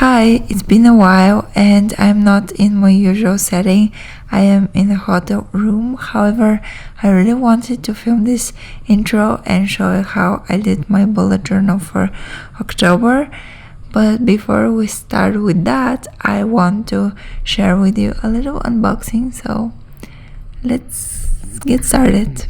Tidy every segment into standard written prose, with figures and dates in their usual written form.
Hi, it's been a while and I'm not in my usual setting. I am in a hotel room. However, I really wanted to film this intro and show you how I did my bullet journal for October. But before we start with that, I want to share with you a little unboxing. So let's get started.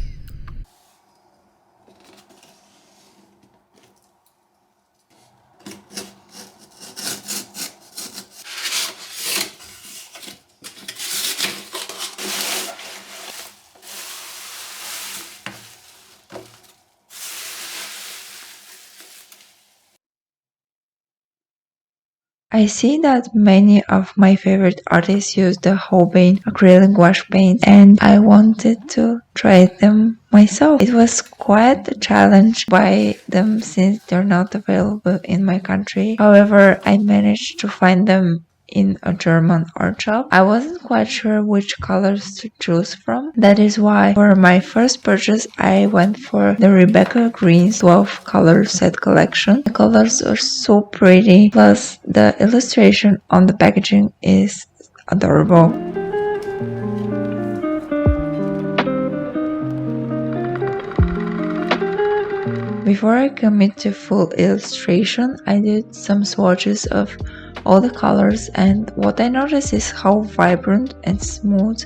I see that many of my favorite artists use the Holbein Acryla Gouache paint and I wanted to try them myself. It was quite a challenge to buy them since they're not available in my country. However, I managed to find them in a German art shop. I wasn't quite sure which colors to choose from. That is why for my first purchase I went for the Rebecca Green's 12 color set collection. The colors are so pretty, plus the illustration on the packaging is adorable. Before I commit to full illustration, I did some swatches of all the colors, and what I noticed is how vibrant and smooth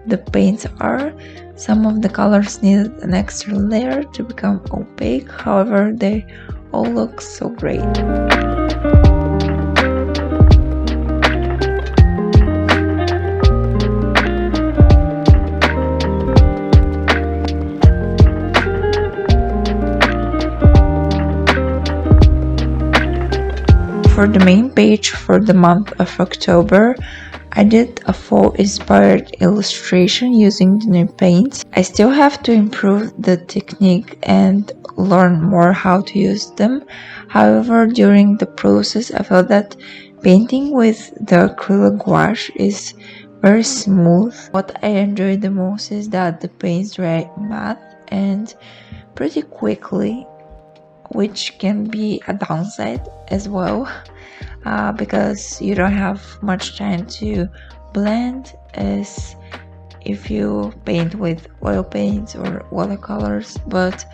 the paints are. Some of the colors needed an extra layer to become opaque, however they all look so great. For the main page for the month of October, I did a fall inspired illustration using the new paints. I still have to improve the technique and learn more how to use them. However, during the process, I felt that painting with the acrylic gouache is very smooth. What I enjoy the most is that the paints dry matte and pretty quickly, which can be a downside as well, because you don't have much time to blend as if you paint with oil paints or watercolors. But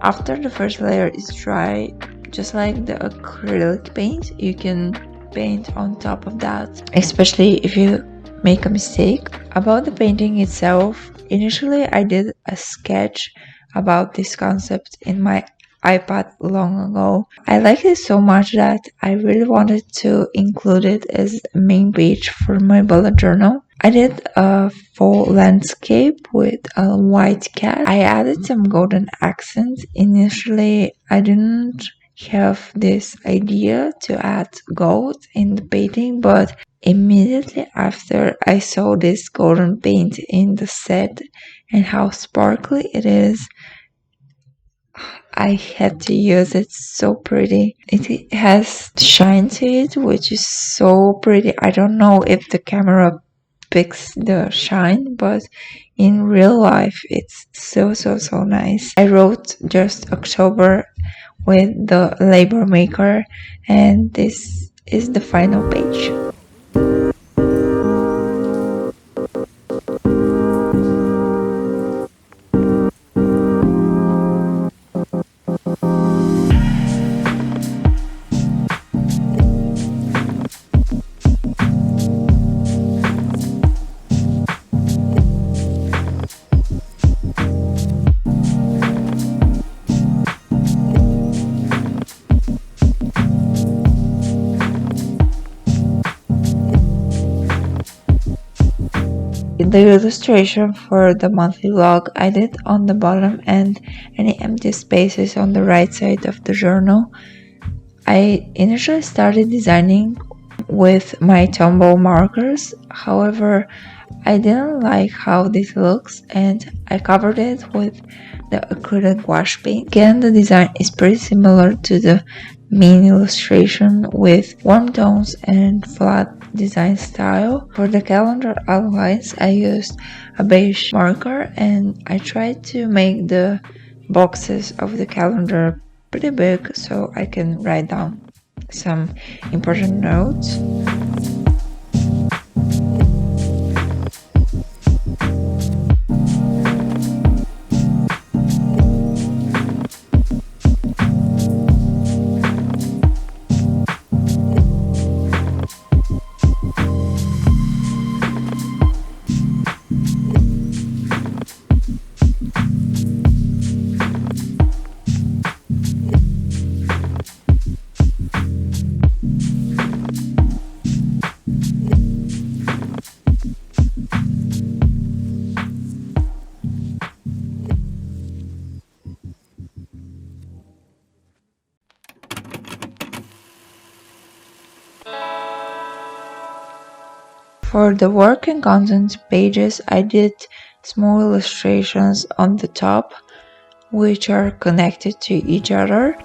after the first layer is dry, just like the acrylic paint, you can paint on top of that, especially if you make a mistake. About the painting itself, initially I did a sketch about this concept in my iPad long ago. I liked it so much that I really wanted to include it as a main page for my bullet journal. I did a full landscape with a white cat. I added some golden accents. Initially, I didn't have this idea to add gold in the painting, but immediately after I saw this golden paint in the set and how sparkly it is, I had to use it. So pretty. It has shine to it, which is so pretty. I don't know if the camera picks the shine, but in real life it's so nice. I wrote just October with the label maker, and this is the final page. The illustration for the monthly log I did on the bottom and any empty spaces on the right side of the journal. I initially started designing with my Tombow markers, however I didn't like how this looks and I covered it with the acrylic gouache paint. Again, the design is pretty similar to the main illustration with warm tones and flat design style. For the calendar outlines, I used a beige marker and I tried to make the boxes of the calendar pretty big so I can write down some important notes. For the work and content pages, I did small illustrations on the top, which are connected to each other.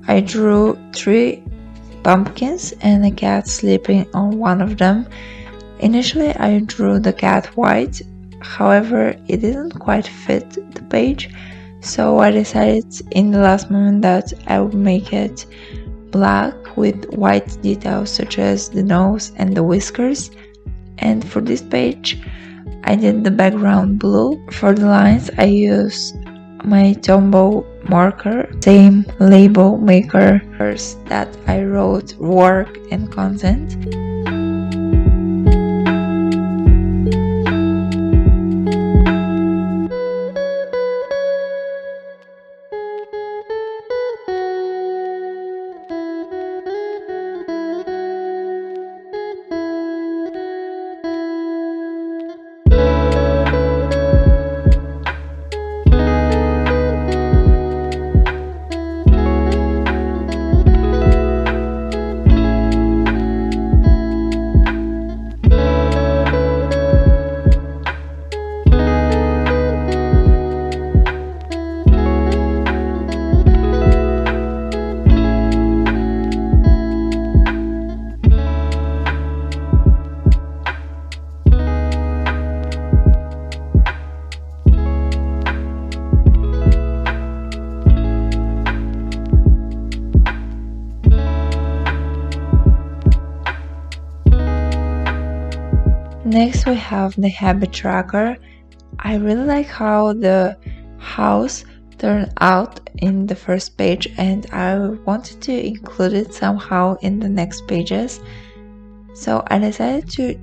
I drew 3 pumpkins and a cat sleeping on one of them. Initially, I drew the cat white, however, it didn't quite fit the page, so I decided in the last moment that I would make it black with white details such as the nose and the whiskers. And for this page, I did the background blue. For the lines, I used my Tombow marker, same label maker that I wrote work and content. Next we have the habit tracker. I really like how the house turned out in the first page, and I wanted to include it somehow in the next pages. So I decided to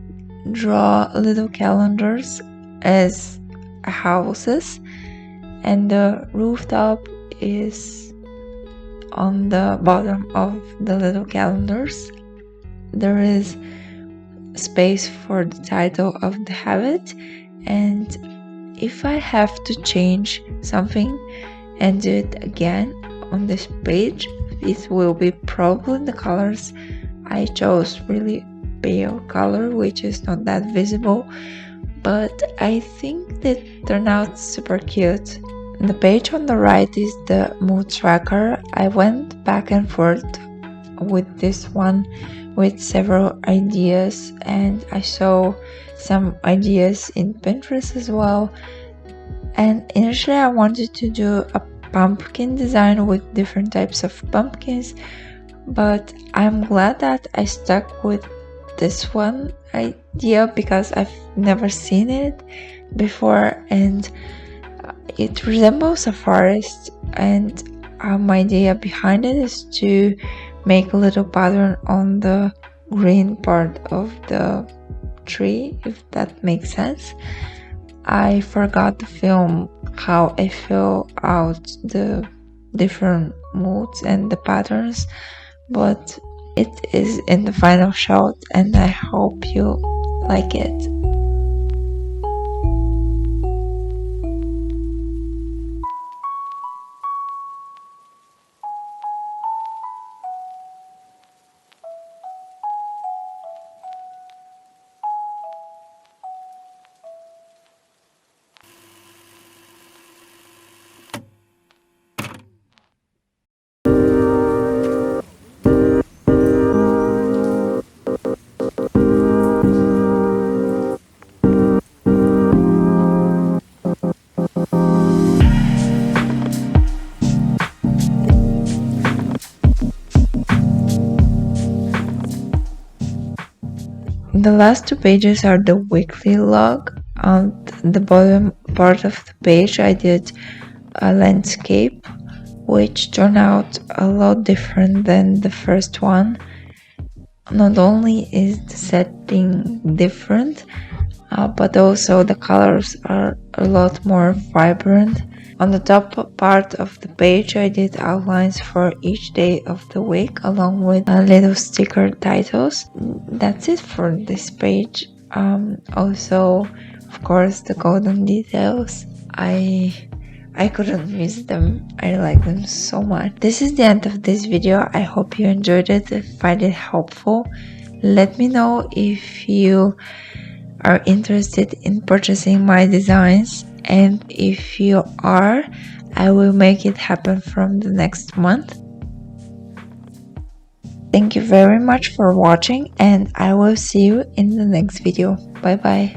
draw little calendars as houses, and the rooftop is on the bottom of the little calendars. There is space for the title of the habit, and if I have to change something and do it again on this page, it will be probably the colors. I chose really pale color, which is not that visible, but I think that turned out super cute. The page on the right is the mood tracker. I went back and forth with this one with several ideas, and I saw some ideas in Pinterest as well. And initially I wanted to do a pumpkin design with different types of pumpkins, but I'm glad that I stuck with this one idea because I've never seen it before, and it resembles a forest, and my idea behind it is to make a little pattern on the green part of the tree, if that makes sense. I forgot to film how I fill out the different moods and the patterns, but it is in the final shot, and I hope you like it. The last two pages are the weekly log. On the bottom part of the page I did a landscape, which turned out a lot different than the first one. Not only is the setting different, but also the colors are a lot more vibrant. On the top part of the page I did outlines for each day of the week along with little sticker titles. That's it for this page. Also, of course, the golden details. I couldn't miss them. I like them so much. This is the end of this video. I hope you enjoyed it and find it helpful. Let me know if you are interested in purchasing my designs, and if you are, I will make it happen from the next month. Thank you very much for watching, and I will see you in the next video. Bye bye.